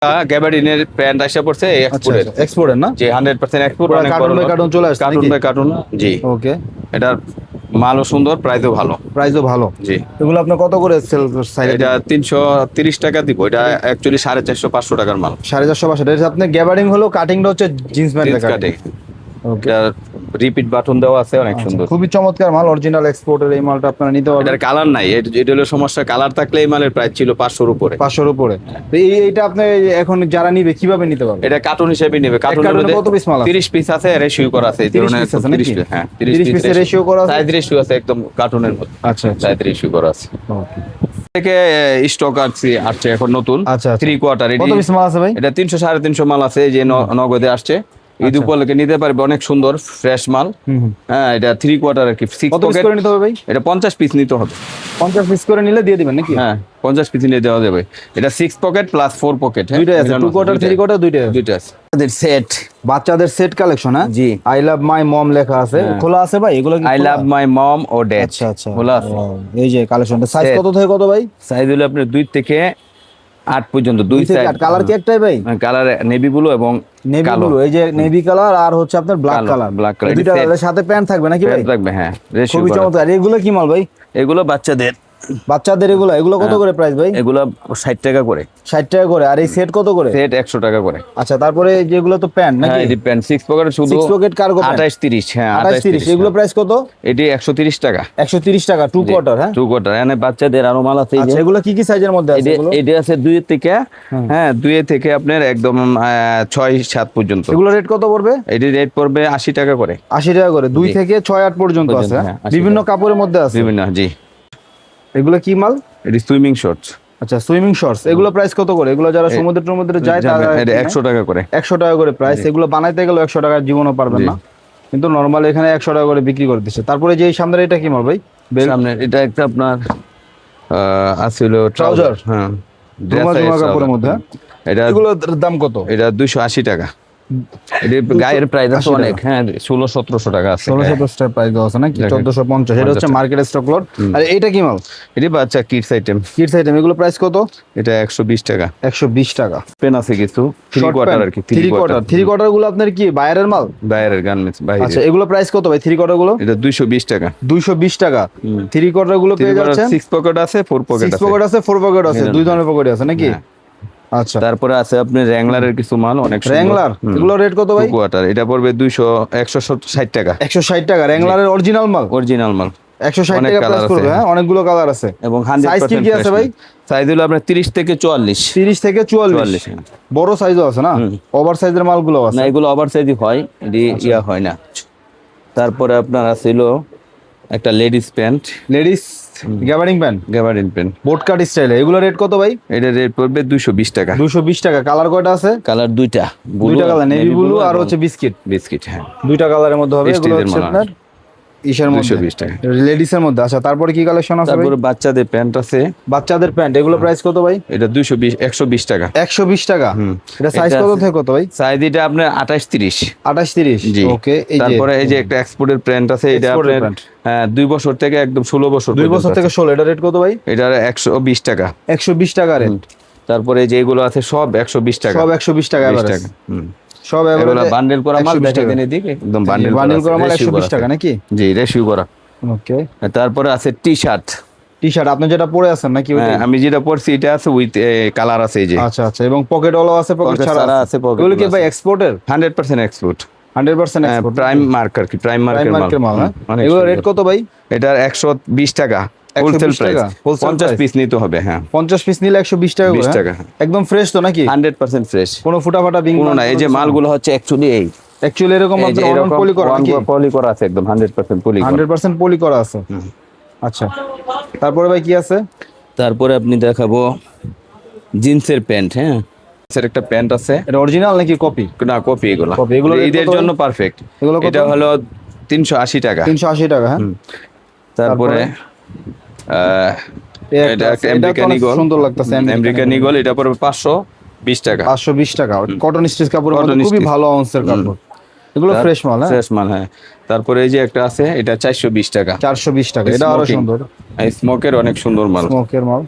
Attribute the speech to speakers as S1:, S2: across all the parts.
S1: গ্যাবার্ডিনের pant আসা পড়ছে এক্সপোর্টের।
S2: এক্সপোর্টের না?
S1: জি 100% এক্সপোর্ট। অনেক
S2: কার্টুন
S1: বড়
S2: বাই কার্টুন চলে আসছে
S1: কার্টুন
S2: নাকি?
S1: By cartoon. জি
S2: ওকে,
S1: এটার মালও সুন্দর, প্রাইসও ভালো।
S2: প্রাইসও ভালো।
S1: জি
S2: এগুলো আপনি কত করে সেল সাইড?
S1: এটা 330 টাকা দিব। এটা অ্যাকচুয়ালি 450-500 টাকার মাল।
S2: 450 এটা আপনি গ্যাবার্ডিং হলো, কাটিংটা হচ্ছে জিন্স প্যান্ট
S1: জিন্স কাটিং।
S2: ওকে,
S1: এটা রিপিট বাটন দেওয়া আছে, অনেক সুন্দর।
S2: খুবই চমৎকার মাল, অরিজিনাল এক্সপোর্টের এই মালটা আপনারা নিতে পারবেন।
S1: এটার কালার নাই, এটা হলো সমস্যা। কালার থাকলে এই মালের প্রাইস ছিল 500-র উপরে।
S2: 500-র উপরে। তো এইটা আপনি এখন যারা নিবে কিভাবে নিতে পারবে?
S1: এটা কার্টুন হিসেবে নেবে।
S2: কার্টুনে কত পিস মাল আছে?
S1: 30 পিস আছে, রেশিও করা আছে। এই
S2: 30
S1: ধরনের
S2: পিস আছে নাকি?
S1: 30 পিস, হ্যাঁ
S2: 30
S1: 30
S2: পিসের
S1: পিস
S2: রেশিও করা আছে?
S1: সাইজ রেশিও আছে একদম কার্টুনের মতো।
S2: আচ্ছা আচ্ছা,
S1: সাইজ রেশিও করা আছে।
S2: ওকে।
S1: থেকে স্টক আসছে এখন নতুন।
S2: আচ্ছা,
S1: 3 কোয়ার্টার।
S2: কত পিস মাল আছে ভাই?
S1: এটা 300-350 মাল আছে, এই যে নগদে আসছে। ঈদ উপলক্ষে নিতে পারবে, অনেক সুন্দর ফ্রেশ মাল। হ্যাঁ এটা 3 কোয়ার্টার আর কি। 6
S2: কত পিস
S1: পকেট
S2: করে নিতে হবে ভাই?
S1: এটা 50 পিস নিতে হবে।
S2: 50 পিস করে নিলে দিয়ে দিবেন নাকি?
S1: হ্যাঁ 50 পিস নিয়ে দেওয়া যাবে। এটা 6 পকেট প্লাস 4 পকেট।
S2: দুইটাই আছে, 2 কোয়ার্টার 3 কোয়ার্টার দুইটাই আছে।
S1: দুইটা আছে। আমাদের সেট,
S2: বাচ্চাদের সেট কালেকশন। হ্যাঁ
S1: জি।
S2: আই লাভ মাই মম লেখা আছে,
S1: হ্যাঁ।
S2: খোলা আছে ভাই এগুলো কি?
S1: আই লাভ মাই মম ও ড্যাড।
S2: আচ্ছা আচ্ছা,
S1: খোলা আছে।
S2: এই যে কালেকশনটা সাইজ
S1: Set।
S2: কত থেকে কত ভাই?
S1: সাইজ হলো আপনার 2 থেকে 8 পর্যন্ত। 2
S2: থেকে
S1: সাইজ।
S2: আট। কালার কি একটাই ভাই?
S1: কালার নেভি ব্লু এবং
S2: নেভি
S1: কালো।
S2: ব্লু, এই যে নেভি কালার আর হচ্ছে আপনার ব্ল্যাক
S1: কালো,
S2: কালার।
S1: black color।
S2: এই দুইটা
S1: এটা set।
S2: কালারের সাথে প্যান্ট থাকবে নাকি ভাই?
S1: প্যান্ট থাকবে, হ্যাঁ রেশিও
S2: খুবই
S1: করা।
S2: চমৎকার। এগুলো কি মাল ভাই?
S1: এগুলো বাচ্চাদের।
S2: বাচ্চাদের এগুলো কত করে প্রাইস ভাই?
S1: এগুলো 60 টাকা করে।
S2: 60 টাকা করে। আর এই সেট কত করে?
S1: সেট 100 টাকা করে।
S2: আচ্ছা, তারপরে যেগুলো তো প্যান্ট নাকি?
S1: হ্যাঁ এটি প্যান্ট 6 পকেট শুধু
S2: 6 পকেট কার্গো প্যান্ট
S1: 28-30। হ্যাঁ
S2: 28-30। এগুলো প্রাইস কত?
S1: এটি 130 টাকা।
S2: 130 টাকা 2 কোয়ার্টার। হ্যাঁ
S1: 2 কোয়ার্টার। এখানে বাচ্চাদের আরো মাল আছে। এই যে
S2: আচ্ছা, এগুলো কি কি সাইজের মধ্যে আছে এগুলো?
S1: এটি আছে 2 থেকে, হ্যাঁ 2 থেকে আপনার একদম 6-7 পর্যন্ত।
S2: এগুলো রেট কত পড়বে?
S1: এটি রেট পড়বে 80 টাকা করে।
S2: 80 টাকা করে। 2 থেকে 6-8 পর্যন্ত আছে।
S1: হ্যাঁ, 80
S2: বিভিন্ন
S1: টাকা।
S2: কাপড়ের মধ্যে আছে।
S1: বিভিন্ন, জি।
S2: এগুলো কি মাল?
S1: এটি সুইমিং শর্টস।
S2: আচ্ছা, সুইমিং শর্টস। এগুলো প্রাইস কত করে? এগুলো যারা সমুদ্রে যায় তারা
S1: এটা 100 টাকা করে।
S2: 100 টাকা করে প্রাইস। এগুলো বানাইতে গেলে 100 টাকা জীবনও পারবেন না, কিন্তু নরমাল এখানে 100 টাকা করে বিক্রি করে দিচ্ছে। তারপরে যে এই সামনের এটা কি মাল ভাই?
S1: সামনে এটা একটা আপনার আছিল
S2: ট্রাউজার।
S1: হ্যাঁ
S2: জুমা কাপড়ের মধ্যে।
S1: এটা
S2: এগুলোর দাম কত?
S1: এটা 280 টাকা। এটি গায়ের প্রাইস আছে অনেক। হ্যাঁ 1600-1700 টাকা আছে।
S2: 1600 টাকা প্রাইস দেওয়া আছে নাকি? 1450। এটা হচ্ছে মার্কেট স্টক লট। আর এটা কি মাল?
S1: এটি বাচ্চা কিডস আইটেম।
S2: Kids item. এগুলো প্রাইস কত?
S1: এটা 120 টাকা।
S2: 120 টাকা।
S1: পেন আছে কিছু 3 কোয়ার্টার আর কি।
S2: 3 কোয়ার্টার। 3 কোয়ার্টার গুলো আপনার কি বাইরের মাল?
S1: বাইরের গার্মেন্টস বাইরে।
S2: আচ্ছা, এগুলো প্রাইস কত ভাই 3 কোয়ার্টার গুলো?
S1: এটা 220 টাকা।
S2: 220 টাকা। 3 কোয়ার্টার গুলো পেয়ে যাচ্ছেন।
S1: 6 পকেট আছে, 4 পকেট
S2: 6
S1: আছে।
S2: পকেট আছে, 4 পকেট আছে, দুই ধরনের পকেট আছে নাকি? আচ্ছা,
S1: তারপরে আছে আপনি র্যাংলারের কিছু মাল অনেক সুন্দর।
S2: র্যাংলার। এগুলো রেট কত ভাই?
S1: 2 কোয়ার্টার। এটা পড়বে 160 টাকা।
S2: 160 টাকা। র্যাংলারের অরিজিনাল মাল?
S1: অরিজিনাল মাল।
S2: 160 টাকা প্রাইস পড়বে। হ্যাঁ অনেকগুলো কালার আছে।
S1: এবং
S2: সাইজ
S1: 100%
S2: কি আছে ভাই?
S1: সাইজ হলো আপনার 30 থেকে 44।
S2: 30 থেকে 44। বড় সাইজও আছে না? ওভার সাইজের মালগুলো আছে
S1: না, এগুলো ওভার সাইজই হয়, এটি ইয়া হয় না। তারপরে আপনার ছিল একটা ladies pant.
S2: Ladies gabardine pant,
S1: gabardine pant
S2: boat cut স্টাইলে। এগুলো রেট কত ভাই?
S1: এটা রেট পড়বে 220 টাকা।
S2: 220 টাকা। কালার কয়টা আছে?
S1: কালার দুইটা।
S2: দুইটা কালার, নেভি ব্লু আর হচ্ছে বিস্কিট।
S1: বিস্কিট, হ্যাঁ
S2: দুইটা কালারের মধ্যে হবে। এগুলো
S1: স্টিচের
S2: হচ্ছে
S1: মাল।
S2: আপনার ইসের মধ্যে
S1: 220 টাকা।
S2: লেডিস এর মধ্যে। আচ্ছা, তারপরে কি কালেকশন আছে ভাই?
S1: তারপরে বাচ্চাদের প্যান্ট আছে।
S2: বাচ্চাদের প্যান্ট। এগুলো প্রাইস কত ভাই?
S1: এটা 120 টাকা।
S2: 120 টাকা। এটা সাইজ
S1: এটা
S2: কত
S1: আছে।
S2: থেকে কত ভাই?
S1: সাইজ এটা আপনার 28-30।
S2: 28-30।
S1: জি।
S2: ওকে।
S1: তারপরে এই যে একটা এক্সপোর্টের প্যান্ট আছে, এটা
S2: Export-এর
S1: আপনার
S2: প্যান্ট।
S1: 2 বছর থেকে একদম 16 বছর
S2: 2 বছর থেকে 16। এটা রেট কত ভাই?
S1: এটা 120 টাকা।
S2: 120 টাকা রেট।
S1: তারপরে যেগুলো আছে সব 120 টাকা।
S2: সব 120 টাকা
S1: 20
S2: এভারেজ।
S1: টাকা।
S2: সব
S1: এগুলো
S2: এভারেজ
S1: বান্ডেল করা মাল
S2: 120
S1: দেখে
S2: টাকা।
S1: দেন এদিকে, একদম বান্ডেল
S2: বান্ডেল করা মাল 120 টাকা নাকি?
S1: জি রেশিও করা।
S2: ওকে।
S1: তারপরে আছে টি-শার্ট।
S2: টি-শার্ট আপনি যেটা পরে আছেন নাকি ওইটা?
S1: আমি যেটা পড়ছি এটা আছে উইথ কালার আছে এই যে।
S2: আচ্ছা আচ্ছা। এবং পকেট ওয়ালা আছে, পকেট
S1: Pocket
S2: ছাড়া
S1: ছাড়া
S2: আছে।
S1: আছে, pocket
S2: এগুলো কি
S1: ওয়ালা
S2: ভাই
S1: আছে।
S2: এক্সপোর্টের?
S1: 100% এক্সপোর্ট।
S2: 100% এক্সপোর্ট।
S1: প্রাইম মার্কার কি প্রাইম
S2: প্রাইম মার্কের মাল। হ্যাঁ
S1: অনেক
S2: এগুলো
S1: সুন্দর।
S2: রেট কত ভাই?
S1: এটা 120 টাকা।
S2: 120
S1: হোলসেল প্রাইস।
S2: টাকা? Wholesale
S1: 50
S2: price?
S1: পিস নিতে হবে। হ্যাঁ
S2: 50 পিস নিলে 120 টাকা করে।
S1: 20
S2: হ্যাঁ?
S1: টাকা।
S2: একদম ফ্রেশ তো নাকি?
S1: 100% ফ্রেশ।
S2: কোনো ফুটা ফাটা বিং
S1: কোনো না, এই যে মালগুলো হচ্ছে অ্যাকচুয়ালি এই
S2: অ্যাকচুয়ালি এরকম
S1: এই যে
S2: আপনার
S1: এরকম
S2: পলি করা নাকি?
S1: পলি করা আছে একদম 100% পলি করা।
S2: 100% পলি করা আছে। আচ্ছা, তারপরে ভাই কি আছে?
S1: তারপরে আপনি দেখাবো জিন্সের প্যান্ট। হ্যাঁ জিন্সের একটা প্যান্ট আছে।
S2: এটা অরিজিনাল নাকি কপি?
S1: না কপি এগুলো।
S2: Copy, এগুলো rate
S1: ঈদের
S2: কত?
S1: জন্য পারফেক্ট।
S2: এগুলো কত?
S1: এটা হলো 380 টাকা।
S2: 380 টাকা। হ্যাঁ
S1: তারপরে এটা একটা আমেরিকান ঈগল।
S2: সুন্দর লাগতেছে।
S1: আমেরিকান ঈগল এটা পড়বে 520 টাকা।
S2: 520 টাকা। কটন স্টিচ কাপড়ের মধ্যে
S1: Cotton
S2: খুবই
S1: stitch।
S2: ভালো অংশের কাপড়। এগুলো ফ্রেশ মাল। হ্যাঁ
S1: ফ্রেশ মাল। হ্যাঁ তারপরে এই যে একটা আছে এটা 420 টাকা।
S2: 420 টাকা। এটা আরো
S1: Smoking।
S2: সুন্দর।
S1: স্মোকের অনেক সুন্দর মাল।
S2: স্মোকের মাল।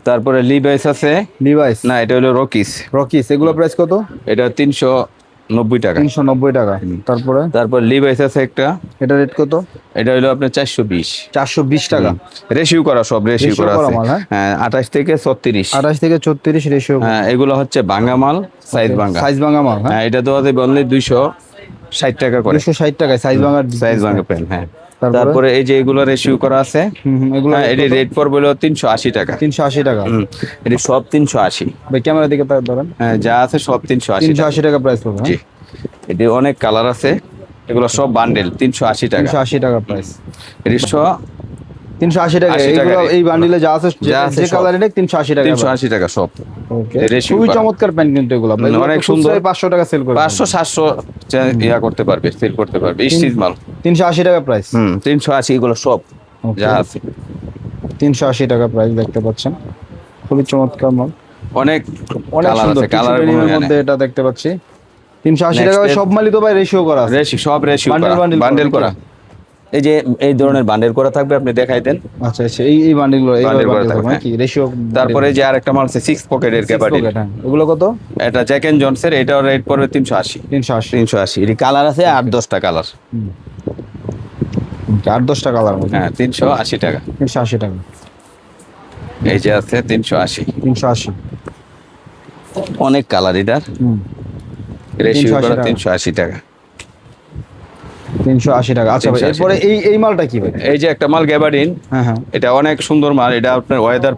S1: তারপরে লিভাইস আছে,
S2: লিভাইস
S1: না এটা হলো রকিস,
S2: রকিস, এগুলো প্রাইস কত?
S1: এটা 390 টাকা।
S2: 390 টাকা। তারপরে
S1: তারপর লিভাইস আছে একটা,
S2: এটা রেট কত?
S1: এটা হলো আপনার 420।
S2: 420 টাকা।
S1: রেশিও করা, সব রেশিও
S2: Ratio
S1: করা
S2: করা
S1: আছে।
S2: মাল, হ্যাঁ?
S1: হ্যাঁ 28 থেকে 36।
S2: 28 থেকে 34 রেশিও।
S1: হ্যাঁ এগুলো হচ্ছে ভাঙা মাল, সাইজ ভাঙা।
S2: সাইজ ভাঙা মাল, হ্যাঁ?
S1: হ্যাঁ এটা তো বললে 260 টাকা করে,
S2: 260 টাকায় সাইজ ভাঙা।
S1: সাইজ ভাঙা পেন। হ্যাঁ
S2: তারপরে?
S1: তারপরে এই যে এগুলো রেশিও করা আছে,
S2: এগুলো
S1: হ্যাঁ এটি রেট পড়বে হলো 380 টাকা।
S2: 380 টাকা।
S1: এটি সব 380।
S2: ভাই ক্যামেরা দিকে ধরেন।
S1: হ্যাঁ যা আছে সব 380 টাকা।
S2: 380 টাকা প্রাইস পড়বে,
S1: জি, এটি অনেক কালার আছে, এগুলো সব বান্ডেল 380 টাকা।
S2: 380 টাকা প্রাইস।
S1: এটি সব
S2: 380 টাকা।
S1: 80 টাকা
S2: এগুলো
S1: rate।
S2: এই বান্ডিলে যা আছে,
S1: যা আছে
S2: যে
S1: সব।
S2: কালার এটা 380 টাকা।
S1: 380 টাকা সব।
S2: ওকে,
S1: ratio
S2: খুবই
S1: করা।
S2: চমৎকার প্যান্ট কিন্তু এগুলো ভাই।
S1: অনেক সুন্দর।
S2: 500 টাকা সেল করে।
S1: 500 700 ইয়া করতে পারবে, সেল করতে পারবে, স্টিচ মাল।
S2: 380 টাকা প্রাইস।
S1: 380 এগুলো সব
S2: Okay.
S1: যা আছে।
S2: 380 টাকা প্রাইস দেখতে পাচ্ছেন, খুবই চমৎকার মাল।
S1: অনেক
S2: অনেক
S1: কালার
S2: সুন্দর
S1: আছে, কালার
S2: কালার মধ্যে এটা দেখতে পাচ্ছি। 380
S1: Next
S2: টাকা
S1: এর-
S2: সব মালই তো ভাই রেশিও করা আছে।
S1: সব রেশিও
S2: Bundle,
S1: করা,
S2: bundle
S1: বান্ডেল
S2: করা।
S1: করা। এই যে এই ধরনের বান্ডেল করা থাকবে, আপনি দেখাই দেন।
S2: আচ্ছা আচ্ছা, এই বান্ডিলগুলো এই
S1: Bundle করা
S2: বান্ডিল
S1: থাকবে,
S2: কি রেশিও?
S1: তারপরে যে আরেকটা মাল আছে 6 পকেটের ক্যাপাবিলিটি,
S2: এগুলো কত?
S1: এটা জ্যাক এন্ড জনসের, এটাও রেট পড়বে 380।
S2: 380।
S1: 380 এর কালার আছে 8-10টা কালার।
S2: 8-10টা কালার মধ্যে।
S1: হ্যাঁ 380 টাকা।
S2: 380 টাকা।
S1: এই যে আছে 380।
S2: 380।
S1: অনেক কালার এটার, রেশিও
S2: 380
S1: করা
S2: টাকা।
S1: 380 টাকা।
S2: 380 টাকা। আচ্ছা ভাই,
S1: 380
S2: এরপরে এই মালটা কি ভাই?
S1: এই যে একটা মাল গ্যাবার্ডিন,
S2: হ্যাঁ হ্যাঁ,
S1: এটা অনেক সুন্দর মাল, এটা আপনার ওয়েদার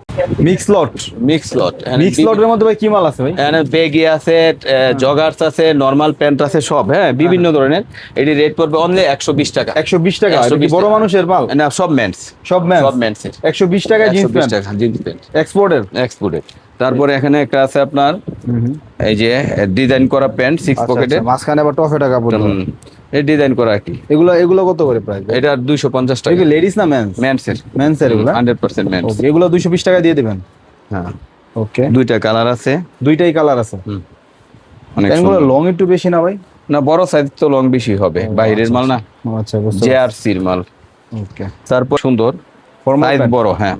S2: মিক্স লট।
S1: মিক্স লট।
S2: মিক্স লটের মধ্যে ভাই কি মাল আছে ভাই?
S1: এখানে বেগি আছে, জগার্স আছে, নরমাল প্যান্ট আছে, সব হ্যাঁ বিভিন্ন ধরনের। এটি রেট পড়বে অনলি 120 টাকা।
S2: 120 টাকা। এটা কি
S1: 120
S2: বড়
S1: টাকা।
S2: মানুষের মাল?
S1: না সব মেন্স,
S2: সব ম্যান।
S1: সব মেন্সের।
S2: 120 টাকা জিন্স
S1: 120
S2: প্যান্ট
S1: টাকা জিন্স প্যান্ট
S2: এক্সপোর্টের।
S1: এক্সপোর্টেড। তারপরে এখানে একটা আছে আপনার এই যে ডিজাইন করা প্যান্ট 6 পকেটে,
S2: মাঝখানে আবার টফে টাকা পড়বে।
S1: এই ডিজাইন করা আর কি।
S2: এগুলো কত করে প্রাইস?
S1: এটা 250 টাকা।
S2: এগুলো লেডিস না মেন্স?
S1: মেন্সের,
S2: মেন্সের এগুলো।
S1: 100% মেন্স।
S2: ওকে, এগুলো 220 টাকা দিয়ে দিবেন।
S1: হ্যাঁ
S2: ওকে,
S1: দুইটা কালার আছে,
S2: দুইটাই কালার আছে।
S1: অনেক
S2: এগুলো
S1: সুন্দর।
S2: লং একটু বেশি না ভাই?
S1: না বড় সাইজ তো লং বেশি হবে, বাইরের মাল না,
S2: আচ্ছা বুঝতে
S1: জেআরসির মাল।
S2: ওকে,
S1: তারপর সুন্দর
S2: ফর্মাল
S1: সাইজ বড়, হ্যাঁ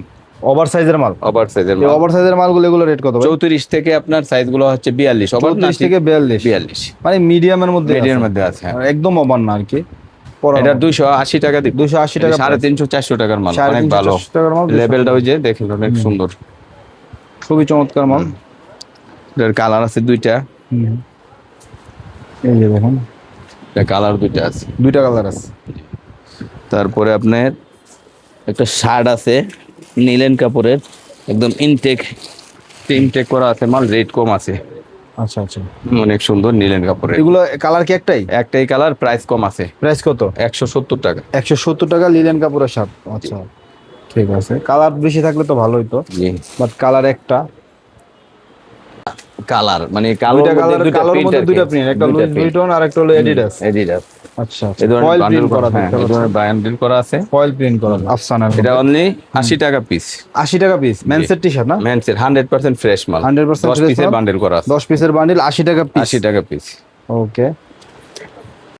S2: ওভার সাইজের মাল।
S1: ওভার সাইজের
S2: এই
S1: মাল।
S2: ওভার সাইজের মালগুলো এগুলো রেট কত ভাই?
S1: 34 থেকে আপনার সাইজ গুলো হচ্ছে 42, ওভার
S2: 34 থেকে 42।
S1: 42
S2: মানে মিডিয়ামের মধ্যে
S1: মিডিয়ার
S2: আছে।
S1: মধ্যে আছে, হ্যাঁ।
S2: আর একদম ওভার না আর কি।
S1: এটা 280 টাকা দিব।
S2: 280 টাকা।
S1: 350-400 টাকার মাল,
S2: 350
S1: অনেক ভালো
S2: 400 টাকার মাল।
S1: লেভেলটা, ওই যে দেখেন অনেক সুন্দর।
S2: খুবই চমৎকার মাল।
S1: এর কালার আছে দুইটা,
S2: এই যে দেখুন,
S1: এটা কালার দুইটা আছে।
S2: দুইটা কালার আছে।
S1: তারপরে আপনার একটা শার্ট আছে নীলেন কাপড়ের, একদম ইনটেক করা আছে মাল, রেট কম আছে,
S2: আচ্ছা আচ্ছা,
S1: অনেক সুন্দর নীলেন কাপড়ের।
S2: এগুলো কালার কি একটাই?
S1: একটাই কালার, প্রাইস কম আছে,
S2: প্রাইস কত?
S1: 170 টাকা।
S2: 170 টাকা লিলেন কাপড়ের শার্ট। আচ্ছা ঠিক আছে, কালার বেশি থাকলে তো ভালোই তো,
S1: জি
S2: বাট কালার একটা।
S1: কালার মানে
S2: দুইটা কালার, কালোর মধ্যে দুইটা প্রিন্ট, একটা লুইস ভিটন আর একটা হলো এডিডাস।
S1: এডিডাস।
S2: আচ্ছা আচ্ছা,
S1: এই ধরনের
S2: ফয়েল
S1: বান্ডেল
S2: প্রিন্ট করা
S1: করা,
S2: দেখতে
S1: এই
S2: পাচ্ছেন।
S1: ধরনের বান্ডেল করা আছে,
S2: ফয়েল প্রিন্ট করা আফসানা।
S1: এটা অনলি 80 টাকা পিস।
S2: 80 টাকা পিস মেন্সের টি-শার্ট না?
S1: মেন্সের 100% ফ্রেশ মাল,
S2: 100%
S1: 10
S2: fresh
S1: পিসের
S2: মাল।
S1: বান্ডেল করা আছে,
S2: 10 পিসের বান্ডিল 80 টাকা পিস।
S1: 80 টাকা পিস।
S2: ওকে,